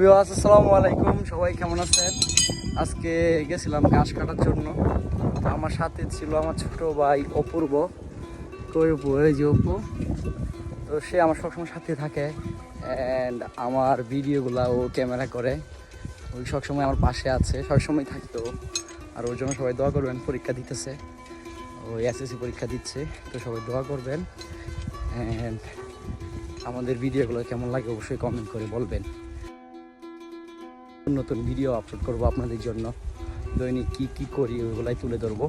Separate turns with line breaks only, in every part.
আসসালামু আলাইকুম, সবাই কেমন আছেন? আজকে গেছিলাম ঘাস কাটার জন্য। আমার সাথে ছিল আমার ছোট ভাই অপূর্ব। এই যে অপু, তো সে আমার সবসময় সাথে থাকে অ্যান্ড আমার ভিডিওগুলো ও ক্যামেরা করে। ওই সবসময় আমার পাশে আছে, সবসময় থাকতো। আর ওর জন্য সবাই দোয়া করবেন। পরীক্ষা দিতেছে, ও এসএসসি পরীক্ষা দিচ্ছে, তো সবাই দোয়া করবেন। অ্যান্ড আমাদের ভিডিওগুলো কেমন লাগে অবশ্যই কমেন্ট করে বলবেন। নতুন ভিডিও আপলোড করবো আপনাদের জন্য। দৈনিক কি কি করি ওইগুলাই তুলে ধরবো।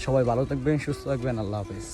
সবাই ভালো থাকবেন, সুস্থ থাকবেন। আল্লাহ হাফেজ।